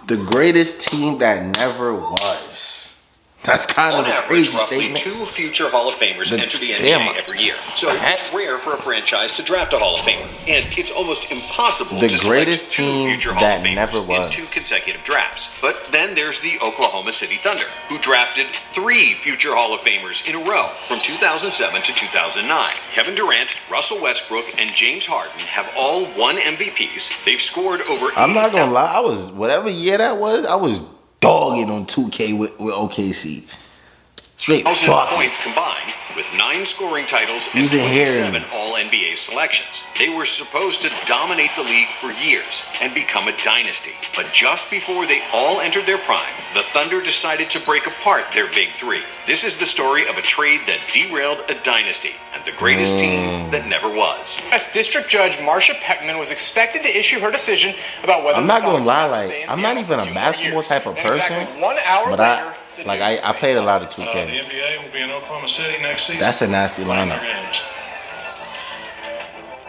The greatest team that never was. That's kind of a crazy statement. Two future Hall of Famers enter the NBA every year. So it's rare for a franchise to draft a Hall of Famer. And it's almost impossible to select two future Hall of Famers in 2 consecutive drafts. But then there's the Oklahoma City Thunder, who drafted 3 future Hall of Famers in a row from 2007 to 2009. Kevin Durant, Russell Westbrook, and James Harden have all won MVPs. They've scored over 80,000. I'm not going to lie. I was, whatever year that was, I was dogging on 2K with OKC. Straight points combined, with 9 scoring titles and 27 All-NBA selections. They were supposed to dominate the league for years and become a dynasty. But just before they all entered their prime, the Thunder decided to break apart their big 3. This is the story of a trade that derailed a dynasty and the greatest team that never was. As District Judge Marsha Peckman was expected to issue her decision about whether I'm not going to lie, like, I'm not even a basketball type of person, exactly 1 hour but later, I played a lot of 2K. The NBA will be in Oklahoma City next season. That's a nasty lineup.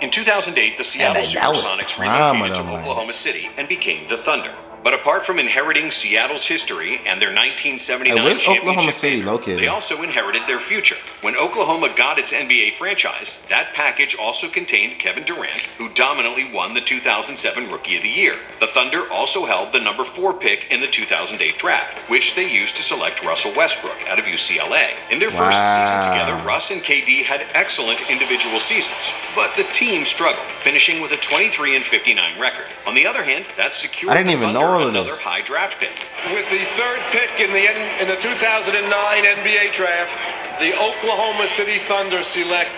In 2008, the Seattle Supersonics relocated to Oklahoma City and became the Thunder. But apart from inheriting Seattle's history and their 1979 championship, they also inherited their future. When Oklahoma got its NBA franchise, that package also contained Kevin Durant, who dominantly won the 2007 Rookie of the Year. The Thunder also held the number 4 pick in the 2008 draft, which they used to select Russell Westbrook out of UCLA. In their first season together, Russ and KD had excellent individual seasons, but the team struggled, finishing with a 23-59 record. On the other hand, that secured another high draft pick. With the 3rd pick in the 2009 NBA draft, the Oklahoma City Thunder select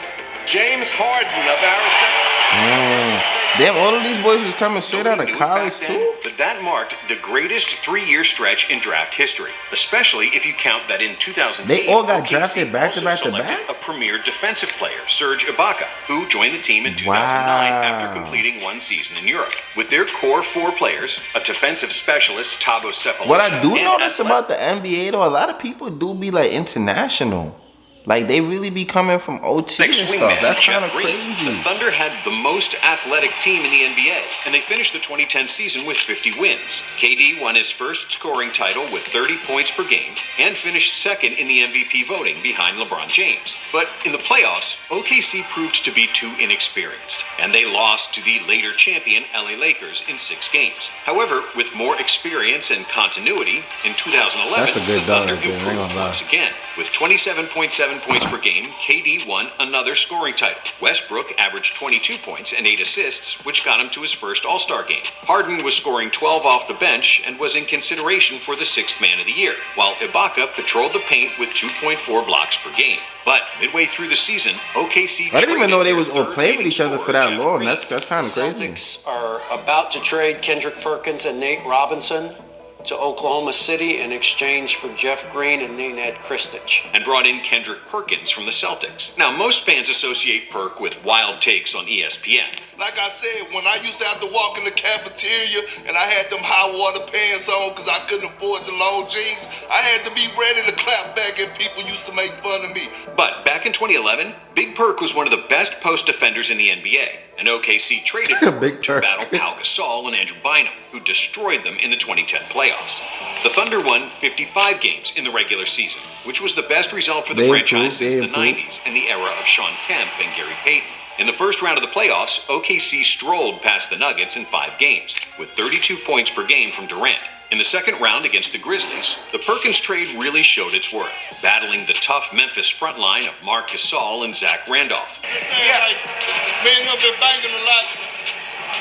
James Harden of Arizona. Damn, all of these boys was coming straight out of college too? But that marked the greatest 3-year stretch in draft history, especially if you count that in 2008, they all got drafted back to back to back? A premier defensive player, Serge Ibaka, who joined the team in 2009 after completing 1 season in Europe. With their core 4 players, a defensive specialist, Thabo Sefolosha. What I do notice about the NBA though, a lot of people do be like international. Like, they really be coming from OT and stuff. That's kind of crazy. The Thunder had the most athletic team in the NBA, and they finished the 2010 season with 50 wins. KD won his first scoring title with 30 points per game and finished 2nd in the MVP voting behind LeBron James. But in the playoffs, OKC proved to be too inexperienced, and they lost to the later champion LA Lakers in 6 games. However, with more experience and continuity, in 2011, the Thunder improved once again. With 27.7 points per game, KD won another scoring title. Westbrook averaged 22 points and 8 assists, which got him to his first All-Star game. Harden was scoring 12 off the bench and was in consideration for the 6th Man of the Year, while Ibaka patrolled the paint with 2.4 blocks per game. But midway through the season, OKC I didn't even know they was all playing with each other for that long. That's kind of crazy. Celtics are about to trade Kendrick Perkins and Nate Robinson to Oklahoma City in exchange for Jeff Green and Nenad Kristich. And brought in Kendrick Perkins from the Celtics. Now, most fans associate Perk with wild takes on ESPN. Like I said, when I used to have to walk in the cafeteria and I had them high water pants on because I couldn't afford the long jeans, I had to be ready to clap back and people used to make fun of me. But back in 2011, Big Perk was one of the best post defenders in the NBA, and OKC traded Perk to battle Pau Gasol and Andrew Bynum, who destroyed them in the 2010 playoffs. The Thunder won 55 games in the regular season, which was the best result for the franchise since the 90s and the era of Sean Kemp and Gary Payton. In the first round of the playoffs, OKC strolled past the Nuggets in 5 games, with 32 points per game from Durant. In the second round against the Grizzlies, the Perkins trade really showed its worth, battling the tough Memphis front line of Mark Gasol and Zach Randolph. Yeah, me and him been banging a lot.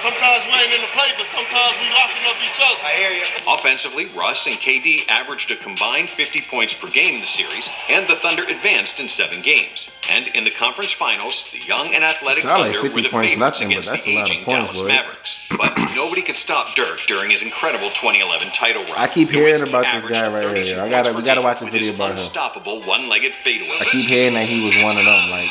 Sometimes we ain't in the play, but sometimes we locking up each other. I hear you. Offensively, Russ and KD averaged a combined 50 points per game in the series, and the Thunder advanced in 7 games. And in the conference finals, the young and athletic Thunder were the favorites against the aging Dallas Mavericks. But nobody could stop Dirk during his incredible 2011 title run. I keep hearing about this guy right here. We gotta watch a video about him. Unstoppable one-legged fadeaway. I keep hearing that he was one of them. Like,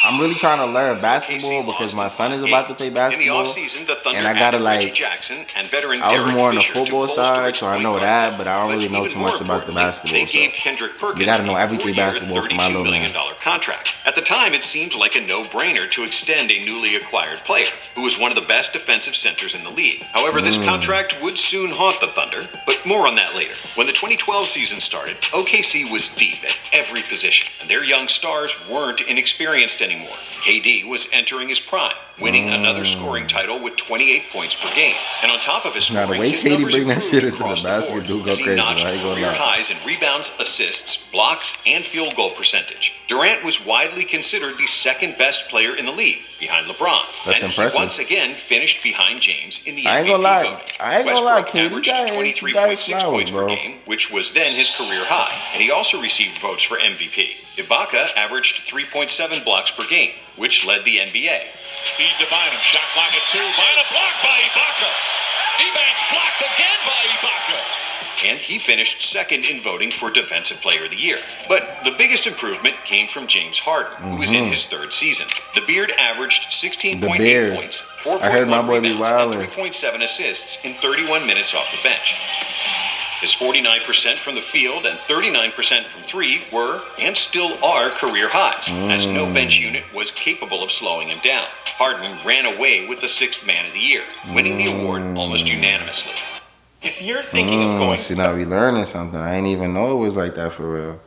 I'm really trying to learn basketball because my son is about to play basketball. In the offseason, the the Thunder and I gotta added Reggie like. Jackson and veteran I was Derek more on the Fisher to football bolster side, its so I point know guard that, depth. but I don't really know even too more much about the importantly, basketball. They gave So. Kendrick Perkins You gotta know a everything 4-year, basketball for my $32 little million man. contract. At the time, it seemed like a no-brainer to extend a newly acquired player who was one of the best defensive centers in the league. However, this contract would soon haunt the Thunder, but more on that later. When the 2012 season started, OKC was deep at every position, and their young stars weren't inexperienced anymore. KD was entering his prime, winning another scoring title with 28 points per game. And on top of his Now, scoring, the way his KD numbers bring that improved shit into the across basket board do go as he crazy, notched I ain't gonna career lie. highs in rebounds, assists, blocks, and field goal percentage. Durant was widely considered the second best player in the league, behind LeBron. That's and impressive. He once again finished behind James in the I ain't MVP gonna lie. voting. I ain't gonna lie, Westbrook KD averaged got his 23.6 flowers, points per bro. game, which was then his career high, and he also received votes for MVP. Ibaka averaged 3.7 blocks per game, which led the NBA. Feed to Bynum. Shot clock at 2. Bynum blocked by Ibaka. Ebanks blocked again by Ibaka. And he finished second in voting for Defensive Player of the Year. But the biggest improvement came from James Harden, who was in his third season. The Beard averaged 16.8 points, 4.1 I heard my boy be rebounds, and wildin'. 3.7 assists in 31 minutes off the bench. His 49% from the field and 39% from three were, and still are, career highs, as no bench unit was capable of slowing him down. Harden ran away with the sixth man of the year, winning the award almost unanimously. If you're thinking of going, See, now we learning something. I ain't even know it was like that for real.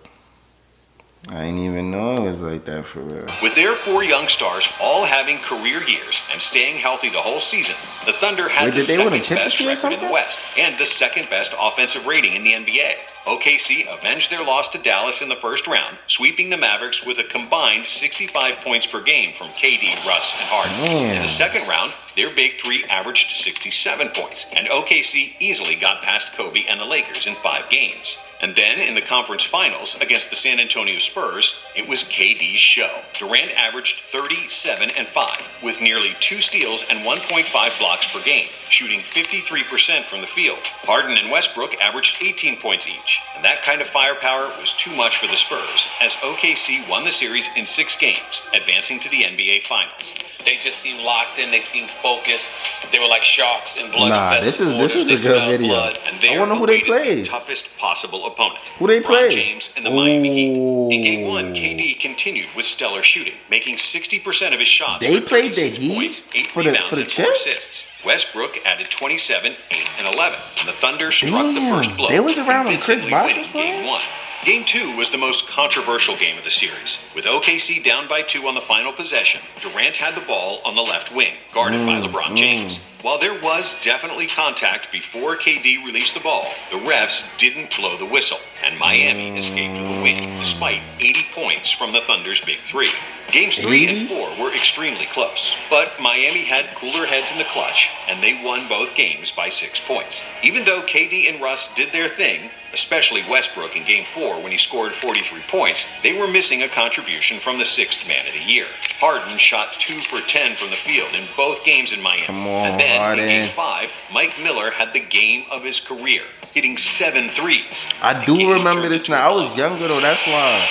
I ain't even know it was like that for real. With their four young stars all having career years and staying healthy the whole season, the Thunder had Wait, the did they win a second best championship or record in something? the West and the second best offensive rating in the NBA. OKC avenged their loss to Dallas in the first round, sweeping the Mavericks with a combined 65 points per game from KD, Russ, and Harden. Damn. In the second round, their big three averaged 67 points, and OKC easily got past Kobe and the Lakers in 5 games. And then in the conference finals against the San Antonio Spurs, it was KD's show. Durant averaged 37 and 5 with nearly 2 steals and 1.5 blocks per game, shooting 53% from the field. Harden and Westbrook averaged 18 points each, and that kind of firepower was too much for the Spurs as OKC won the series in 6 games, advancing to the NBA Finals. They just seemed locked in. They seemed focused. They were like sharks in blood. Nah, this is a good video. And they I wonder who they awaited played. the toughest possible opponent. Who they LeBron played? James and the Miami Heat. In Game Ooh. 1, KD continued with stellar shooting, making 60% of his shots. They for played the 36 Heat points, 8 for the- rebounds, for the and 4 chip? assists. Westbrook added 27, 8, and 11. And the Thunder struck the Damn, first blow. they was around when Chris convincingly Bosh winning was playing? Game 1. Game 2 was the most controversial game of the series. With OKC down by 2 on the final possession, Durant had the ball on the left wing, guarded by LeBron James. While there was definitely contact before KD released the ball, the refs didn't blow the whistle, and Miami escaped with a win, despite 80 points from the Thunder's big three. Games 3 and 4 were extremely close, but Miami had cooler heads in the clutch, and they won both games by 6 points. Even though KD and Russ did their thing, especially Westbrook in Game 4 when he scored 43 points, they were missing a contribution from the sixth man of the year. Harden shot 2 for 10 from the field in both games in Miami. Come on, and then Harden. in Game 5, Mike Miller had the game of his career, hitting 7 threes. I The do game remember turned this into now. I a was blowout. younger though, that's why.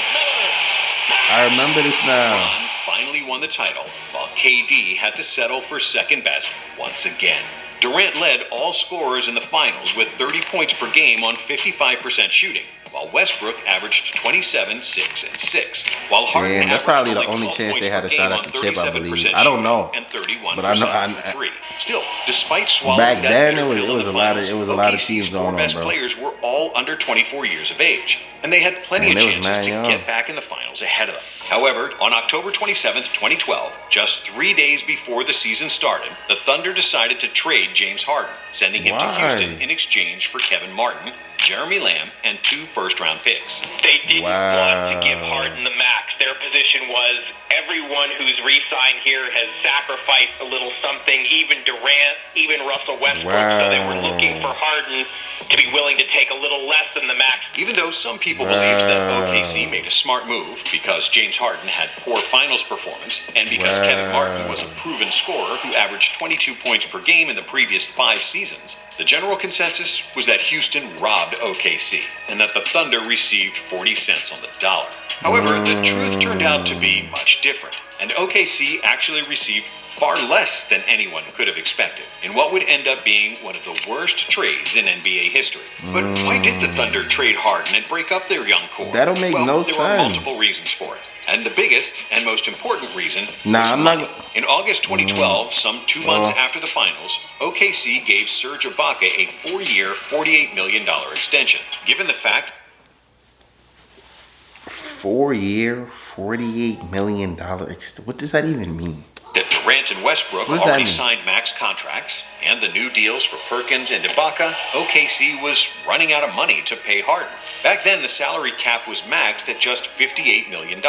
I remember this now. LeBron finally won the title, while KD had to settle for second best once again. Durant led all scorers in the finals with 30 points per game on 55% shooting, while Westbrook averaged 27, 6, and 6. While Harden Damn, that's averaged probably the only only 12 chance points they had per a shot game at on the chip, I 37% believe. I don't know, and 31% but I know from three. Still, despite swallowing Back that then, bitter it was- pill it in was the a lot of- finals, it was a lot of OKC's teams four going on, best bro. players were all under 24 years of age, and they had plenty Man, of they was chances mad to young. get back in the finals ahead of them. However, on October 27th, 2012, just 3 days before the season started, the Thunder decided to trade James Harden, sending him to Why? Houston in exchange for Kevin Martin, Jeremy Lamb, and 2 first-round picks. They didn't want to give Wow. Harden the max. Their position was everyone who's re-signed here has sacrificed a little something, even Durant, even Russell Westbrook. So they were Wow. looking for Harden to be willing to take a little less than the max. Even though some people believed that Wow. OKC made a smart move because James Harden had poor finals performance and because Kevin Martin was a proven scorer who averaged 22 points per game in the previous 5 seasons, the general consensus was that Houston robbed OKC and that the Thunder received 40 cents on the dollar. However, the truth turned out to be much different. and OKC actually received far less than anyone could have expected in what would end up being one of the worst trades in NBA history. But why did the Thunder trade Harden and break up their young core? That don't make no there sense. There were multiple reasons for it. And the biggest and most important reason I'm money. not. In August 2012, some 2 months after the finals, OKC gave Serge Ibaka a 4-year, $48 million extension. Given the fact 4-year, $48 million. What does that even mean? that Durant and Westbrook already signed max contracts, and the new deals for Perkins and Ibaka, OKC was running out of money to pay Harden. Back then, the salary cap was maxed at just $58 million,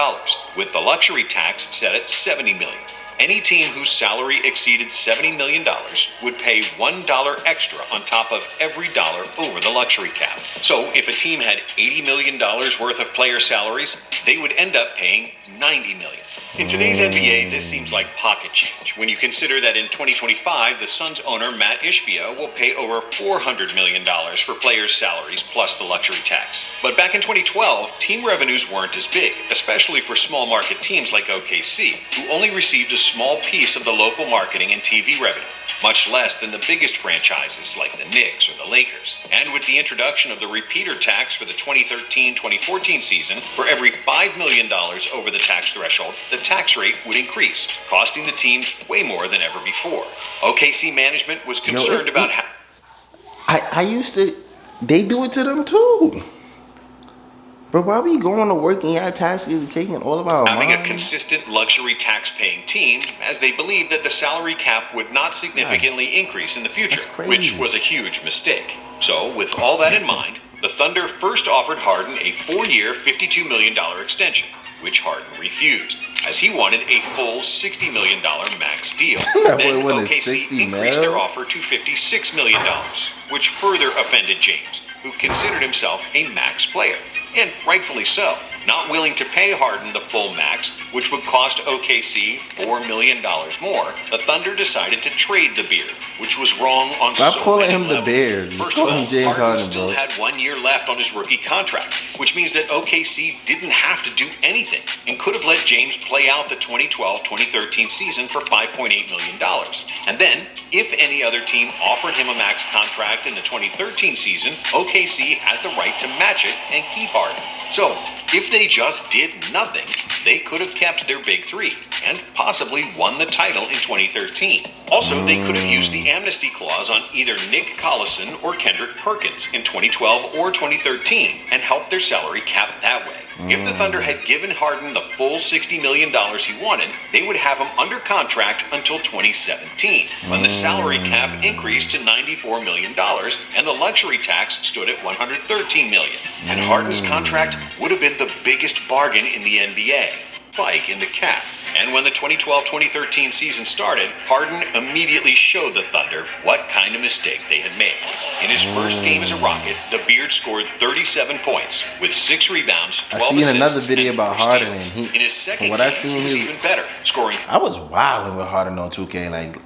with the luxury tax set at $70 million. Any team whose salary exceeded $70 million would pay $1 extra on top of every dollar over the luxury cap. So if a team had $80 million worth of player salaries, they would end up paying $90 million. In today's NBA, this seems like pocket change when you consider that in 2025, the Suns owner Matt Ishbia will pay over $400 million for players' salaries plus the luxury tax. But back in 2012, team revenues weren't as big, especially for small market teams like OKC, who only received a small piece of the local marketing and TV revenue, much less than the biggest franchises like the Knicks or the Lakers. And with the introduction of the repeater tax for the 2013-2014 season, for every $5 million over the tax threshold, the tax rate would increase, costing the teams way more than ever before. OKC management was concerned about how... I used to... They do it to them too. But why we going to work and y'all taxes are taking all of our having money? a consistent luxury tax-paying team, as they believed that the salary cap would not significantly increase in the future, which was a huge mistake. So, with all that in mind, the Thunder first offered Harden a 4-year, $52 million extension, which Harden refused, as he wanted a full $60 million max deal. Then OKC increased their offer to $56 million, which further offended James, who considered himself a max player. And rightfully so. Not willing to pay Harden the full max, which would cost OKC $4 million more, the Thunder decided to trade the Beard, which was wrong on Stop so calling many him levels. the Beard. First Call of all, him James Harden, still bro. had 1 year left on his rookie contract, which means that OKC didn't have to do anything and could have let James play out the 2012-2013 season for $5.8 million. And then, if any other team offered him a max contract in the 2013 season, OKC had the right to match it and keep Harden. So, if they just did nothing, they could have kept their big three and possibly won the title in 2013. Also, they could have used the amnesty clause on either Nick Collison or Kendrick Perkins in 2012 or 2013 and helped their salary cap that way. If the Thunder had given Harden the full $60 million he wanted, they would have him under contract until 2017, when the salary cap increased to $94 million and the luxury tax stood at $113 million. And Harden's contract would have been the biggest bargain in the NBA, spike in the cap. And when the 2012-2013 season started, Harden immediately showed the Thunder what kind of mistake they had made. In his first game as a Rocket, the Beard scored 37 points with 6 rebounds, 12 I seen assists, another video and about 4 Harden, and steals. he, in his second from what I game, seen, he was even better, scoring I was wilding with Harden on 2K, like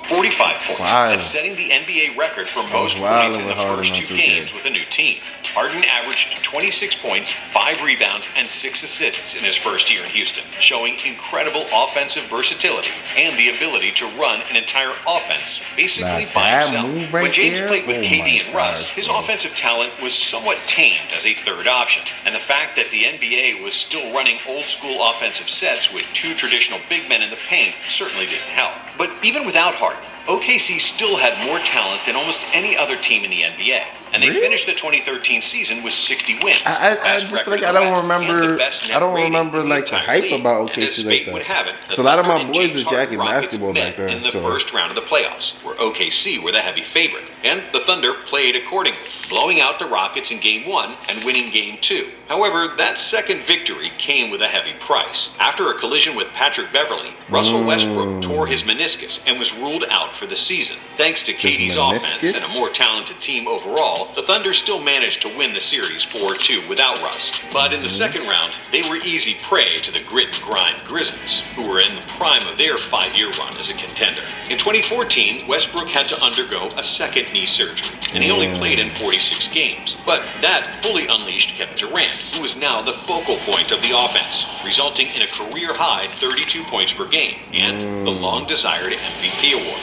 45 points Wow. and setting the NBA record for was most wilding points in the with Harden first on 2 2K. games with a new team. Harden averaged 26 points, 5 rebounds, and 6 assists in his first year in Houston, showing incredible offensive versatility and the ability to run an entire offense basically by himself. When James played with KD and Russ, his offensive talent was somewhat tamed as a third option, and the fact that the NBA was still running old-school offensive sets with 2 traditional big men in the paint certainly didn't help. But even without Harden, OKC still had more talent than almost any other team in the NBA, and they finished the 2013 season with 60 wins. I just feel like I don't remember. I don't remember like the hype about OKC like that. So a lot of my boys was jacking basketball back then. In the first round of the playoffs, where OKC were the heavy favorite, and the Thunder played accordingly, blowing out the Rockets in Game 1 and winning Game 2. However, that second victory came with a heavy price. After a collision with Patrick Beverley, Russell Westbrook tore his meniscus and was ruled out out for the season. Thanks to KD's meniscus? offense and a more talented team overall, the Thunder still managed to win the series 4-2 without Russ. But in the second round, they were easy prey to the grit and grind Grizzlies, who were in the prime of their 5-year run as a contender. In 2014, Westbrook had to undergo a second knee surgery, and he only played in 46 games. But that fully unleashed Kevin Durant, who is now the focal point of the offense, resulting in a career-high 32 points per game and the long-desired MVP award.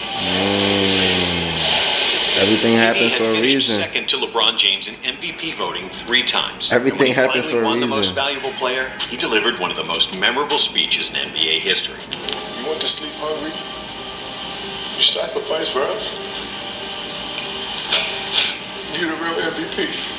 Everything happens for a reason. Second to LeBron James in MVP voting 3 times. Everything happens for a won reason. The most valuable player, he delivered one of the most memorable speeches in NBA history. You went to sleep hungry? You sacrificed for us? You're the real MVP.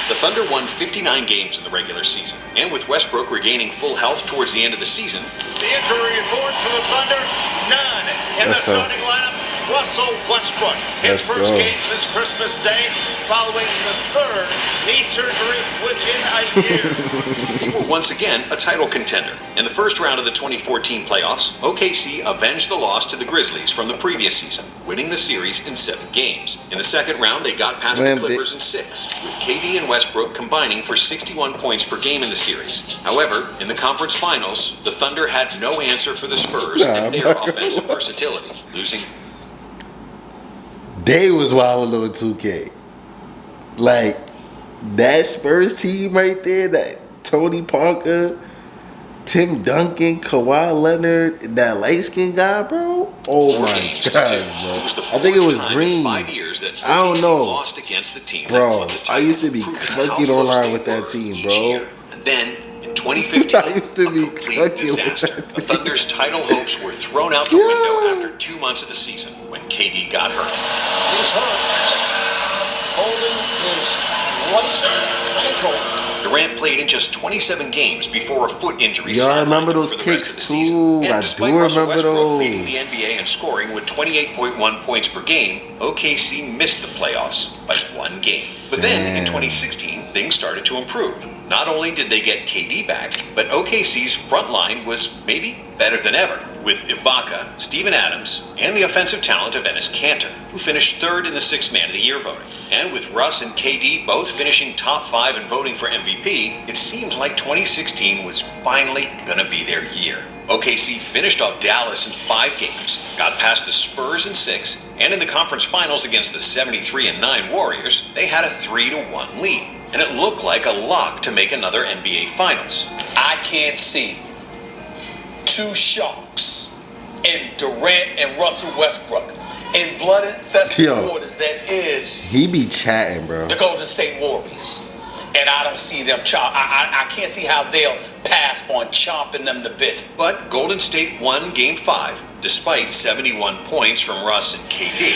The Thunder won 59 games in the regular season, and with Westbrook regaining full health towards the end of the season, The injury report for the Thunder, none. In the starting lineup, Russell Westbrook. His first game since Christmas Day, following the third knee surgery within a year. they were once again a title contender. In the first round of the 2014 playoffs, OKC avenged the loss to the Grizzlies from the previous season, winning the series in 7 games. In the second round, they got past the Clippers in 6, with KD and Westbrook combining for 61 points per game in the series. However, in the conference finals, the Thunder had no answer for the Spurs and their offensive versatility, losing. They was wilding with 2K. Like, that Spurs team right there, that Tony Parker, Tim Duncan, Kawhi Leonard, that light-skinned guy, bro. Oh my God, bro. I think it was Green. 5 years that I don't know. Lost against the team, bro. I used to be clicking online with that team, bro. And then in 2015, I used to be complete disaster. The Thunder's title hopes were thrown out the window after 2 months of the season when KD got hurt. He's hurt. Holding his right ankle. Durant played in just 27 games before a foot injury. Y'all remember those kicks too? I do remember those. Leading the NBA in scoring with 28.1 points per game, OKC missed the playoffs by 1 game. But then in 2016, things started to improve. Not only did they get KD back, but OKC's front line was maybe better than ever, with Ibaka, Steven Adams, and the offensive talent of Enes Kanter, who finished 3rd in the 6th Man of the Year voting. And with Russ and KD both finishing top 5 and voting for MVP, it seemed like 2016 was finally gonna be their year. OKC finished off Dallas in 5 games, got past the Spurs in 6, and in the conference finals against the 73-9 Warriors, they had a 3-1 lead. And it looked like a lock to make another NBA Finals. I can't see 2 sharks in Durant and Russell Westbrook in blood-infested waters that is he be chatting, bro. the Golden State Warriors. And I don't see them I can't see how they'll pass on chomping them to bits. But Golden State won Game 5, despite 71 points from Russ and KD.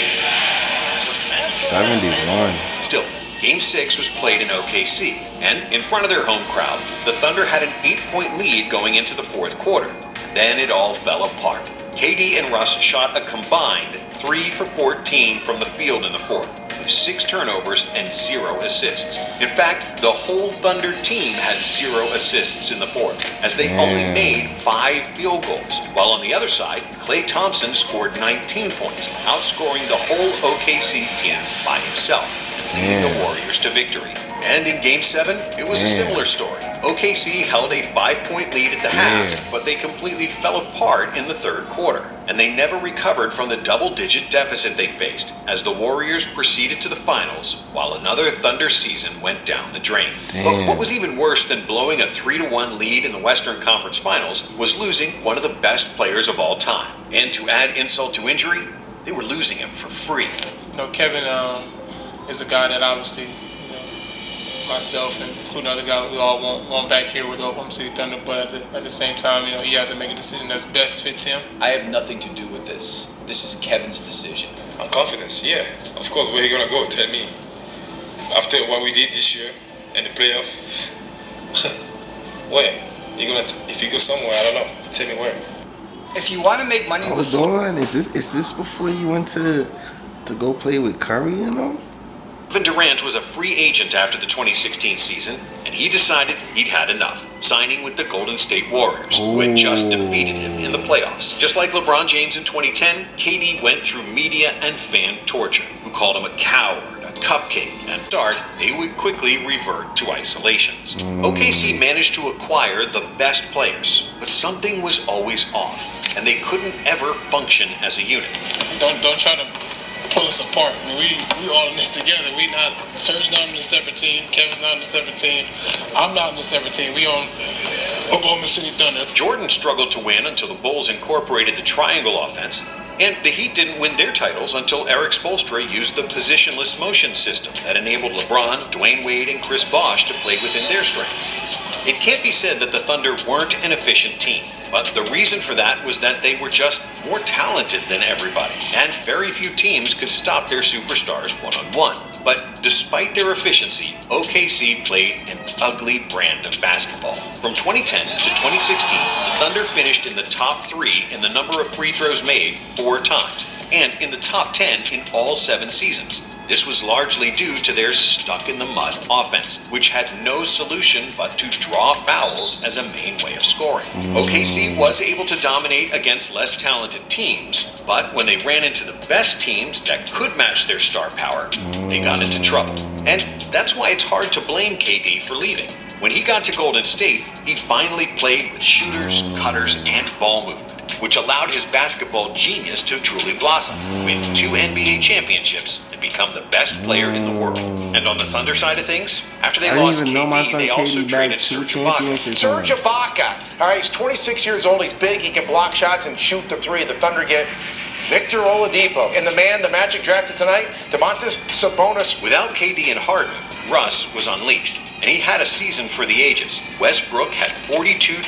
71. Still, Game 6 was played in OKC, and in front of their home crowd, the Thunder had an 8-point lead going into the 4th quarter. Then it all fell apart. KD and Russ shot a combined 3 for 14 from the field in the 4th, with 6 turnovers and 0 assists. In fact, the whole Thunder team had 0 assists in the 4th, as they only made 5 field goals, while on the other side, Klay Thompson scored 19 points, outscoring the whole OKC team by himself, leading the Warriors to victory. And in Game 7, it was a similar story. OKC held a 5-point lead at the half, but they completely fell apart in the 3rd quarter. And they never recovered from the double-digit deficit they faced as the Warriors proceeded to the finals, while another Thunder season went down the drain. But what was even worse than blowing a 3-1 lead in the Western Conference Finals was losing one of the best players of all time. And to add insult to injury, they were losing him for free. You know, Kevin is a guy that obviously, myself and including other guys, we all want back here with Oklahoma City Thunder, but at the same time, he has to make a decision that best fits him. I have nothing to do with this. This is Kevin's decision. I'm confident, yeah. Of course, where are you going to go? Tell me. After what we did this year in the playoff, where? If you go somewhere, I don't know. Tell me where. If you want to make money Is this before you went to go play with Curry, Kevin Durant was a free agent after the 2016 season, and he decided he'd had enough, signing with the Golden State Warriors, who had just defeated him in the playoffs. Just like LeBron James in 2010, KD went through media and fan torture, who called him a coward, a cupcake, and they would quickly revert to isolations. OKC managed to acquire the best players, but something was always off, and they couldn't ever function as a unit. Don't try to pull us apart. I mean, we all in this together. We not Serge not on a separate team. Kevin's not on a separate team. I'm not on a separate team. We on Oklahoma City Thunder. Jordan struggled to win until the Bulls incorporated the triangle offense, and the Heat didn't win their titles until Eric Spoelstra used the positionless motion system that enabled LeBron, Dwayne Wade, and Chris Bosh to play within their strengths. It can't be said that the Thunder weren't an efficient team, but the reason for that was that they were just more talented than everybody, and very few teams could stop their superstars one-on-one. But despite their efficiency, OKC played an ugly brand of basketball. From 2010 to 2016, the Thunder finished in the top 3 in the number of free throws made 4 times, and in the top 10 in all 7 seasons. This was largely due to their stuck-in-the-mud offense, which had no solution but to draw fouls as a main way of scoring. OKC was able to dominate against less talented teams, but when they ran into the best teams that could match their star power, they got into trouble. And that's why it's hard to blame KD for leaving. When he got to Golden State, he finally played with shooters, cutters, and ball movement, which allowed his basketball genius to truly blossom, win 2 NBA championships, and become the best player in the world. And on the Thunder side of things, after they lost KD, they also traded Serge Ibaka. Serge Ibaka. All right, he's 26 years old. He's big. He can block shots and shoot the 3. The Thunder get Victor Oladipo. And the man the Magic drafted tonight, Domantas Sabonis. Without KD and Harden, Russ was unleashed, and he had a season for the ages. Westbrook had 42